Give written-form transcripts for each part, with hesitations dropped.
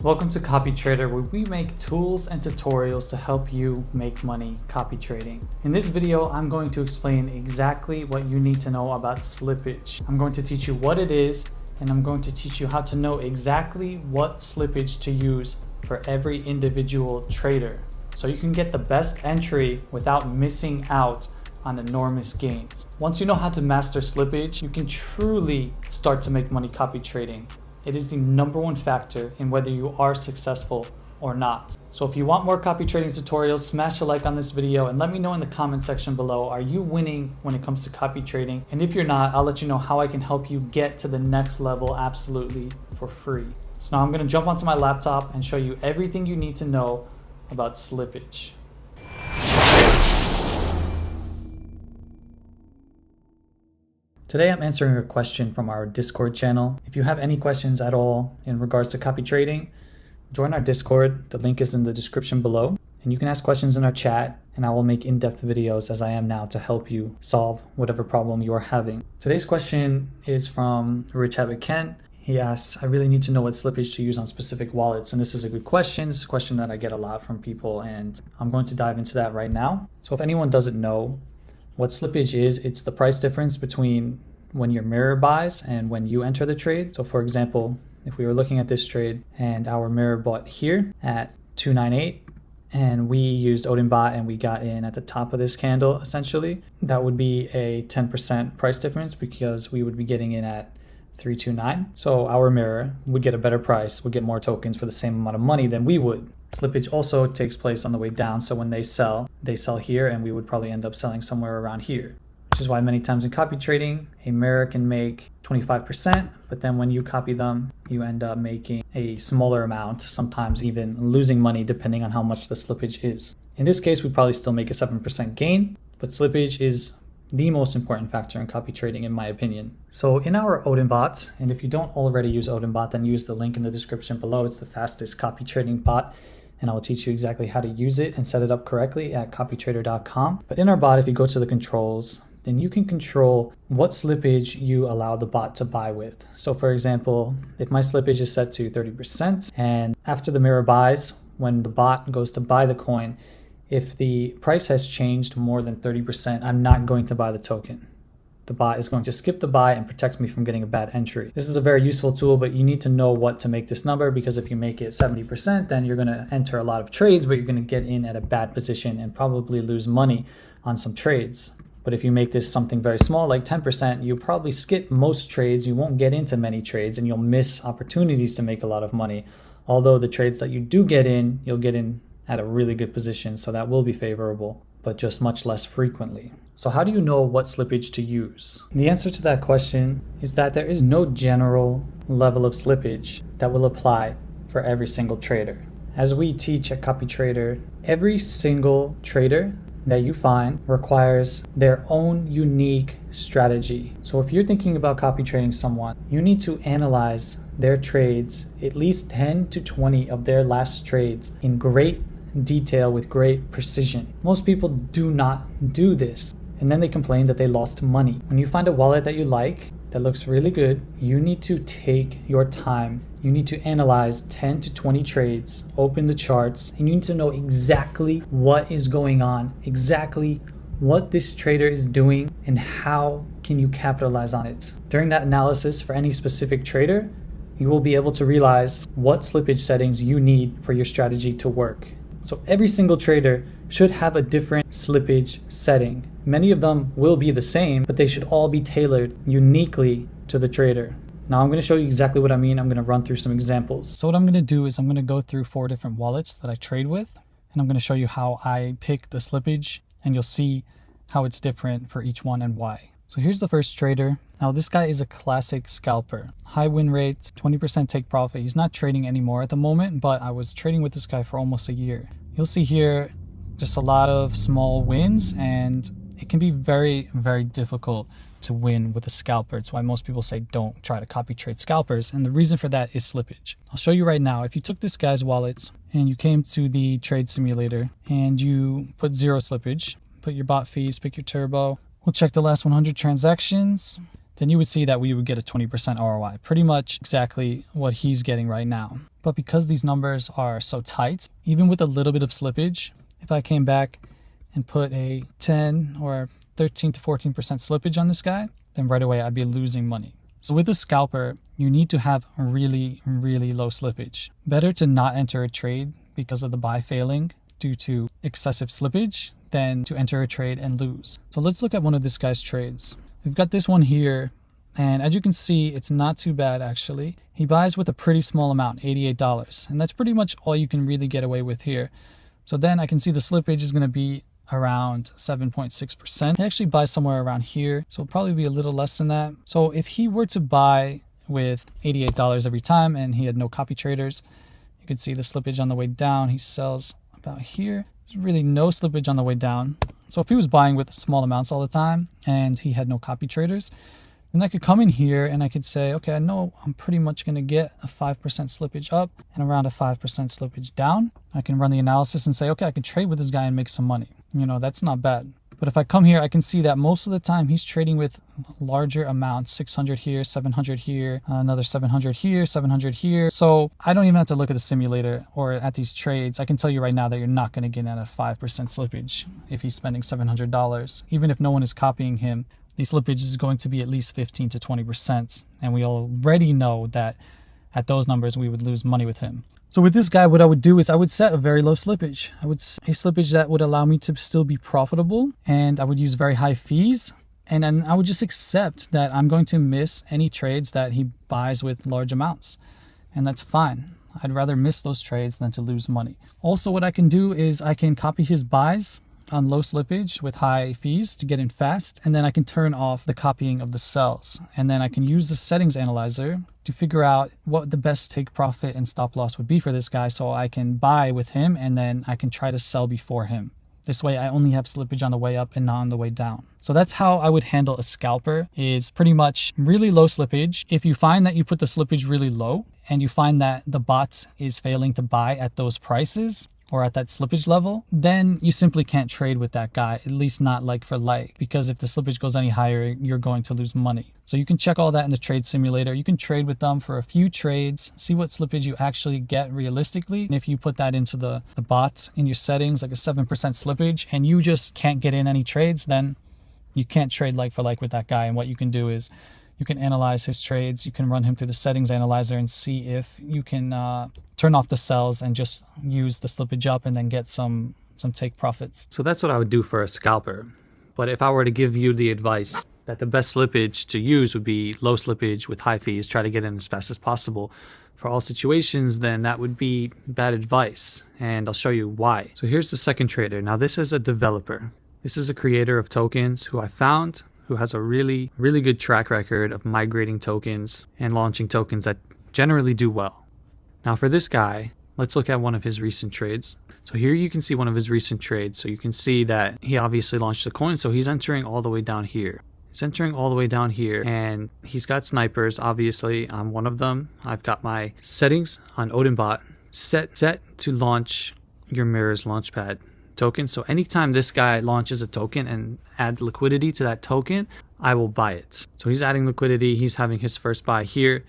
Welcome to Copy Trader, where we make tools and tutorials to help you make money copy trading. In this video, I'm going to explain exactly what you need to know about slippage. I'm going to teach you what it is, and I'm going to teach you how to know exactly what slippage to use for every individual trader, so you can get the best entry without missing out on enormous gains. Once you know how to master slippage, you can truly start to make money copy trading. It is the #1 factor in whether you are successful or not. So if you want more copy trading tutorials, smash a like on this video and let me know in the comment section below, are you winning when it comes to copy trading? And if you're not, I'll let you know how I can help you get to the next level absolutely for free. So now I'm gonna jump onto my laptop and show you everything you need to know about slippage. Today I'm answering a question from our Discord channel. If you have any questions at all in regards to copy trading, join our Discord. The link is in the description below. And you can ask questions in our chat, and I will make in-depth videos as I am now to help you solve whatever problem you are having. Today's question is from Rich Habit Ken. He asks, I really need to know what slippage to use on specific wallets. And this is a good question. It's a question that I get a lot from people, and I'm going to dive into that right now. So if anyone doesn't know what slippage is, it's the price difference between when your mirror buys and when you enter the trade. So for example, if we were looking at this trade and our mirror bought here at 298 and we used Odinbot and we got in at the top of this candle, essentially, that would be a 10% price difference because we would be getting in at 329. So our mirror would get a better price, would get more tokens for the same amount of money than we would. Slippage also takes place on the way down. So when they sell here, and we would probably end up selling somewhere around here, which is why many times in copy trading, a mirror can make 25%, but then when you copy them, you end up making a smaller amount, sometimes even losing money depending on how much the slippage is. In this case, we'd probably still make a 7% gain, but slippage is the most important factor in copy trading, in my opinion. So in our Odinbot, and if you don't already use Odinbot, then use the link in the description below. It's the fastest copy trading bot, and I will teach you exactly how to use it and set it up correctly at copytrader.com. But in our bot, if you go to the controls, then you can control what slippage you allow the bot to buy with. So for example, if my slippage is set to 30%, and after the mirror buys, when the bot goes to buy the coin, if the price has changed more than 30%, I'm not going to buy the token. The bot is going to skip the buy and protect me from getting a bad entry. This is a very useful tool, but you need to know what to make this number, because if you make it 70%, then you're going to enter a lot of trades, but you're going to get in at a bad position and probably lose money on some trades. But if you make this something very small, like 10%, you'll probably skip most trades. You won't get into many trades, and you'll miss opportunities to make a lot of money. Although the trades that you do get in, you'll get in at a really good position, so that will be favorable, but just much less frequently. So how do you know what slippage to use? The answer to that question is that there is no general level of slippage that will apply for every single trader. As we teach at Copy Trader, every single trader that you find requires their own unique strategy. So if you're thinking about copy trading someone, you need to analyze their trades, at least 10 to 20 of their last trades, in great detail with great precision. Most people do not do this, and then they complain that they lost money. When you find a wallet that you like, that looks really good, you need to take your time. You need to analyze 10 to 20 trades, open the charts, and you need to know exactly what is going on, exactly what this trader is doing, and how can you capitalize on it. During that analysis for any specific trader, you will be able to realize what slippage settings you need for your strategy to work. So every single trader should have a different slippage setting. Many of them will be the same, but they should all be tailored uniquely to the trader. Now I'm going to show you exactly what I mean. I'm going to run through some examples. So what I'm going to do is I'm going to go through 4 different wallets that I trade with, and I'm going to show you how I pick the slippage, and you'll see how it's different for each one and why. So here's the first trader. Now this guy is a classic scalper. High win rates, 20% take profit. He's not trading anymore at the moment, but I was trading with this guy for almost a year. You'll see here just a lot of small wins, and it can be very, very difficult to win with a scalper. It's why most people say don't try to copy trade scalpers, and the reason for that is slippage. I'll show you right now. If you took this guy's wallets and you came to the trade simulator and you put 0 slippage, put your bot fees, pick your turbo, we'll check the last 100 transactions. then you would see that we would get a 20% ROI, pretty much exactly what he's getting right now. But because these numbers are so tight, even with a little bit of slippage, if I came back and put a 10 or 13 to 14% slippage on this guy, then right away I'd be losing money. So with a scalper, you need to have really, really low slippage. Better to not enter a trade because of the buy failing due to excessive slippage than to enter a trade and lose. So let's look at one of this guy's trades. We've got this one here, and as you can see, it's not too bad actually. He buys with a pretty small amount, $88, and that's pretty much all you can really get away with here. So then I can see the slippage is going to be around 7.6%. He actually buys somewhere around here, so it'll probably be a little less than that. So if he were to buy with $88 every time and he had no copy traders, you can see the slippage on the way down. He sells about here. There's really no slippage on the way down. So if he was buying with small amounts all the time and he had no copy traders, then I could come in here and I could say, okay, I know I'm pretty much going to get a 5% slippage up and around a 5% slippage down. I can run the analysis and say, okay, I can trade with this guy and make some money. You know, that's not bad. But if I come here, I can see that most of the time he's trading with larger amounts, 600 here, 700 here, another 700 here, 700 here. So I don't even have to look at the simulator or at these trades. I can tell you right now that you're not going to get at a 5% slippage if he's spending $700. Even if no one is copying him, the slippage is going to be at least 15 to 20%. And we already know that at those numbers, we would lose money with him. So with this guy, what I would do is I would set a very low slippage. I would set a slippage that would allow me to still be profitable, and I would use very high fees. And then I would just accept that I'm going to miss any trades that he buys with large amounts. And that's fine. I'd rather miss those trades than to lose money. Also, what I can do is I can copy his buys on low slippage with high fees to get in fast, and then I can turn off the copying of the sells, and then I can use the settings analyzer to figure out what the best take profit and stop loss would be for this guy, so I can buy with him and then I can try to sell before him. This way I only have slippage on the way up and not on the way down. So that's how I would handle a scalper. It's pretty much really low slippage. If you find that you put the slippage really low and you find that the bot is failing to buy at those prices or at that slippage level, then you simply can't trade with that guy, at least not like for like, because if the slippage goes any higher, you're going to lose money. So you can check all that in the trade simulator. You can trade with them for a few trades, see what slippage you actually get realistically. And if you put that into the bot in your settings, like a 7% slippage, and you just can't get in any trades, then you can't trade like for like with that guy. And what you can do is you can analyze his trades. You can run him through the settings analyzer and see if you can turn off the sells and just use the slippage up and then get some take profits. So that's what I would do for a scalper. But if I were to give you the advice that the best slippage to use would be low slippage with high fees, try to get in as fast as possible for all situations, then that would be bad advice. And I'll show you why. So here's the second trader. Now this is a developer. This is a creator of tokens who I found who has a really, really good track record of migrating tokens and launching tokens that generally do well. Now for this guy, let's look at one of his recent trades. So here you can see one of his recent trades. So you can see that he obviously launched the coin. So he's entering all the way down here. He's entering all the way down here, and he's got snipers. Obviously, I'm one of them. I've got my settings on OdinBot set to launch your Mirror's Launchpad token. So anytime this guy launches a token and adds liquidity to that token, I will buy it. So he's adding liquidity. He's having his first buy here.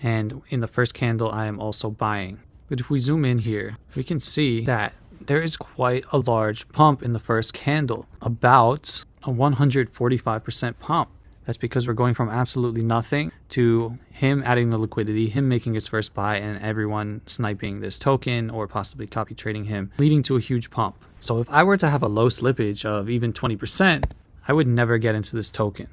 And in the first candle, I am also buying. But if we zoom in here, we can see that there is quite a large pump in the first candle, about a 145% pump. That's because we're going from absolutely nothing to him adding the liquidity, him making his first buy, and everyone sniping this token or possibly copy trading him, leading to a huge pump. So if I were to have a low slippage of even 20%, I would never get into this token.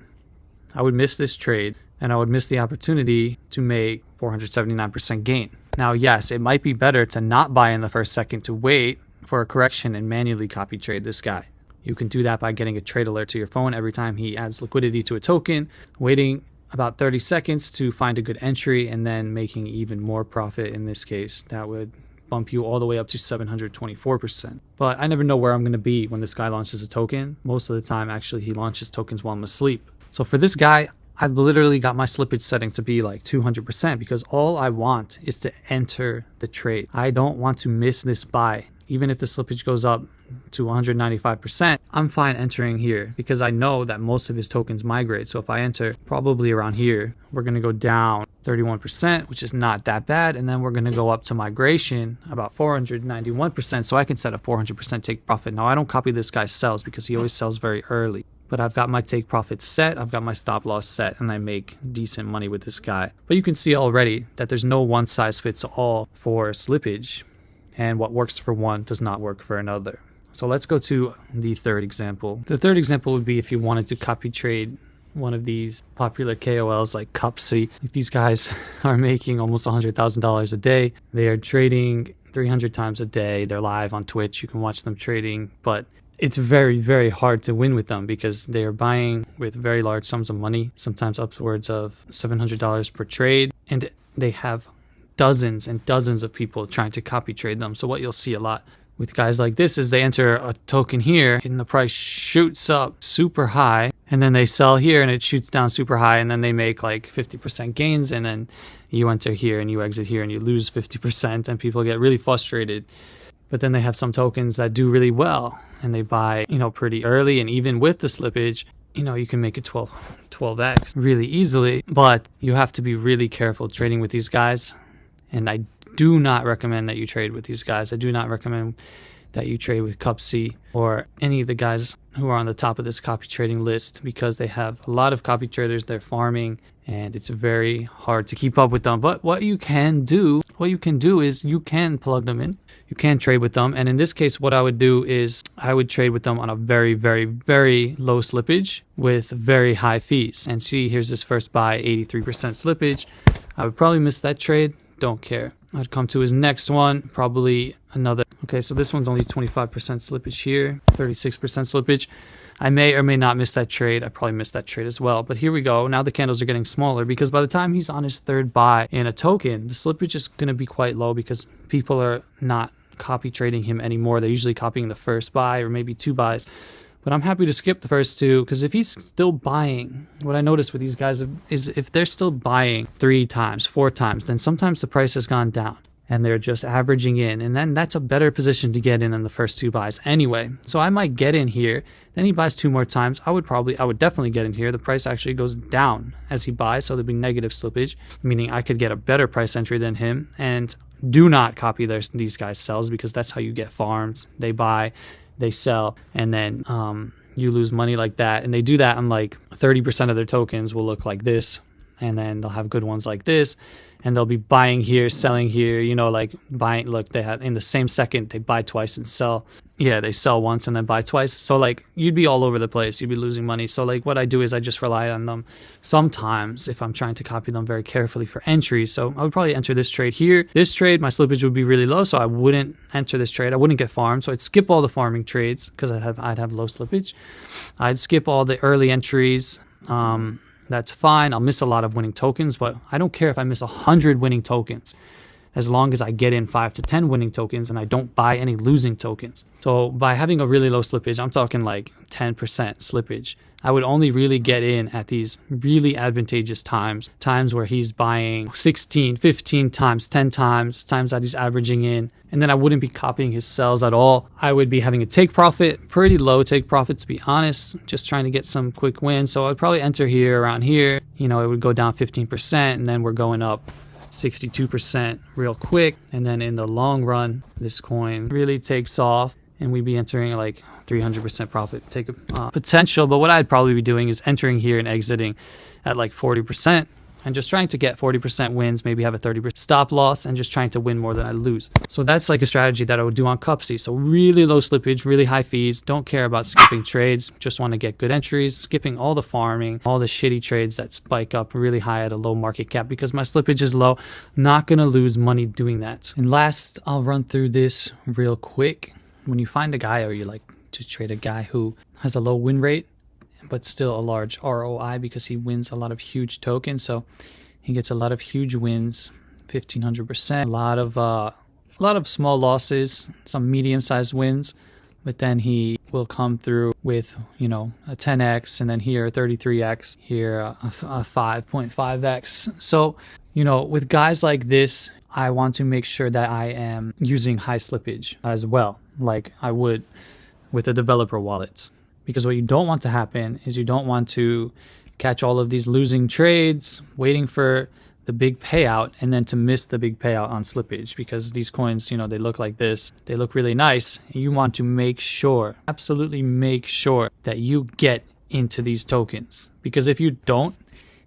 I would miss this trade, and I would miss the opportunity to make 479% gain. Now, yes, it might be better to not buy in the first second, to wait for a correction and manually copy trade this guy. You can do that by getting a trade alert to your phone every time he adds liquidity to a token, waiting about 30 seconds to find a good entry, and then making even more profit. In this case, that would bump you all the way up to 724%. But I never know where I'm going to be when this guy launches a token. Most of the time, actually, he launches tokens while I'm asleep. So for this guy, I've literally got my slippage setting to be like 200% because all I want is to enter the trade. I don't want to miss this buy. Even if the slippage goes up to 195%, I'm fine entering here because I know that most of his tokens migrate. So if I enter probably around here, we're going to go down 31%, which is not that bad. And then we're going to go up to migration about 491%. So I can set a 400% take profit. Now I don't copy this guy's sells because he always sells very early. But I've got my take profit set, I've got my stop loss set, and I make decent money with this guy. But you can see already that there's no one size fits all for slippage, and what works for one does not work for another. So let's go to the third example. The third example would be if you wanted to copy trade one of these popular KOLs like Cupsy. These guys are making almost $100,000 a day. They are trading 300 times a day. They're live on Twitch. You can watch them trading, but it's very, very hard to win with them because they are buying with very large sums of money, sometimes upwards of $700 per trade, and they have dozens and dozens of people trying to copy trade them. So what you'll see a lot with guys like this is they enter a token here and the price shoots up super high, and then they sell here and it shoots down super high, and then they make like 50% gains, and then you enter here and you exit here and you lose 50%, and people get really frustrated. But then they have some tokens that do really well and they buy, pretty early, and even with the slippage, you can make it 12x really easily, but you have to be really careful trading with these guys. And I do not recommend that you trade with these guys. I do not recommend that you trade with Cupsy or any of the guys who are on the top of this copy trading list, because they have a lot of copy traders. They're farming and it's very hard to keep up with them. But what you can do is you can plug them in. You can trade with them. And in this case, what I would do is I would trade with them on a very, very, very low slippage with very high fees. And see, here's this first buy, 83% slippage. I would probably miss that trade. Don't care. I'd come to his next one, probably another. Okay, so this one's only 25% slippage here, 36% slippage. I may or may not miss that trade. I probably missed that trade as well. But here we go. Now the candles are getting smaller because by the time he's on his third buy in a token, the slippage is going to be quite low because people are not copy trading him anymore. They're usually copying the first buy or maybe two buys. But I'm happy to skip the first two because if he's still buying, what I noticed with these guys is if they're still buying 3 times, 4 times, then sometimes the price has gone down and they're just averaging in. And then that's a better position to get in than the first 2 buys anyway. So I might get in here. Then he buys 2 more times. I would definitely get in here. The price actually goes down as he buys. So there'd be negative slippage, meaning I could get a better price entry than him. And do not copy these guys' sells because that's how you get farms. They buy, they sell, and then you lose money like that. And they do that on like 30% of their tokens will look like this, and then they'll have good ones like this, and they'll be buying here, selling here, like buying. Look, they have in the same second they buy twice and sell. Yeah, they sell once and then buy twice. So like you'd be all over the place. You'd be losing money. So like what I do is I just rely on them sometimes if I'm trying to copy them very carefully for entries. So I would probably enter this trade here. This trade, my slippage would be really low, so I wouldn't enter this trade. I wouldn't get farmed. So I'd skip all the farming trades because I'd have low slippage. I'd skip all the early entries. That's fine. I'll miss a lot of winning tokens, but I don't care if I miss 100 winning tokens, as long as I get in 5 to 10 winning tokens and I don't buy any losing tokens. So by having a really low slippage, I'm talking like 10% slippage, I would only really get in at these really advantageous times where he's buying 16, 15 times, 10 times that he's averaging in. And then I wouldn't be copying his sells at all. I would be having a take profit, pretty low take profit to be honest, just trying to get some quick wins. So I'd probably enter here, around here, it would go down 15% and then we're going up 62% real quick. And then in the long run, this coin really takes off and we'd be entering like 300% profit take potential. But what I'd probably be doing is entering here and exiting at like 40% and just trying to get 40% wins, maybe have a 30% stop loss and just trying to win more than I lose. So that's like a strategy that I would do on Cupsy. So really low slippage, really high fees, don't care about skipping trades, just want to get good entries, skipping all the farming, all the shitty trades that spike up really high at a low market cap because my slippage is low. Not going to lose money doing that. And last, I'll run through this real quick. When you find a guy or you like to trade a guy who has a low win rate, but still a large ROI because he wins a lot of huge tokens. So he gets a lot of huge wins, 1,500%, a lot of small losses, some medium-sized wins, but then he will come through with, a 10x and then here a 33x, here a 5.5x. So, with guys like this, I want to make sure that I am using high slippage as well. Like I would with the developer wallets. Because what you don't want to happen is you don't want to catch all of these losing trades, waiting for the big payout, and then to miss the big payout on Slippage, because these coins, they look like this. They look really nice. And you want to make sure, absolutely make sure that you get into these tokens. Because if you don't,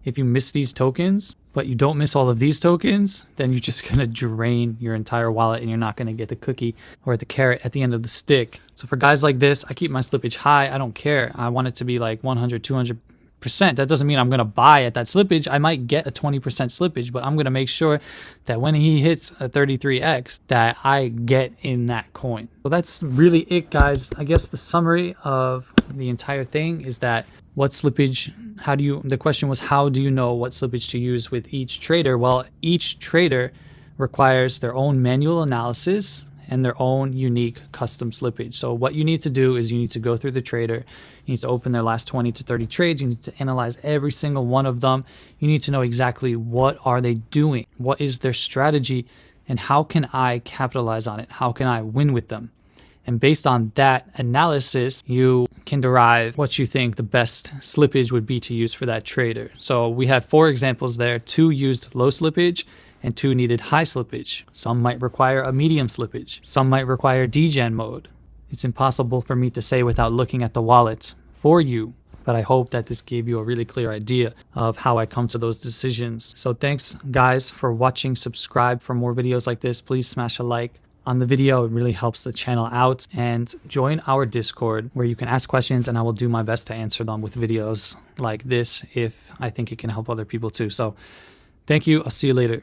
if you miss these tokens, but you don't miss all of these tokens, then you're just going to drain your entire wallet and you're not going to get the cookie or the carrot at the end of the stick. So for guys like this, I keep my slippage high. I don't care. I want it to be like 100, 200%. That doesn't mean I'm going to buy at that slippage. I might get a 20% slippage, but I'm going to make sure that when he hits a 33x, that I get in that coin. So that's really it, guys. I guess the summary of the entire thing is that what slippage, the question was, how do you know what slippage to use with each trader? Well, each trader requires their own manual analysis and their own unique custom slippage. So what you need to do is you need to go through the trader. You need to open their last 20 to 30 trades. You need to analyze every single one of them. You need to know exactly what are they doing? What is their strategy? And how can I capitalize on it? How can I win with them? And based on that analysis, you can derive what you think the best slippage would be to use for that trader. So we have 4 examples there. 2 used low slippage and 2 needed high slippage. Some might require a medium slippage. Some might require degen mode. It's impossible for me to say without looking at the wallets for you, but I hope that this gave you a really clear idea of how I come to those decisions. So thanks guys for watching. Subscribe for more videos like this. Please smash a like on the video. It really helps the channel out. And join our Discord where you can ask questions and I will do my best to answer them with videos like this if I think it can help other people too. So thank you. I'll see you later.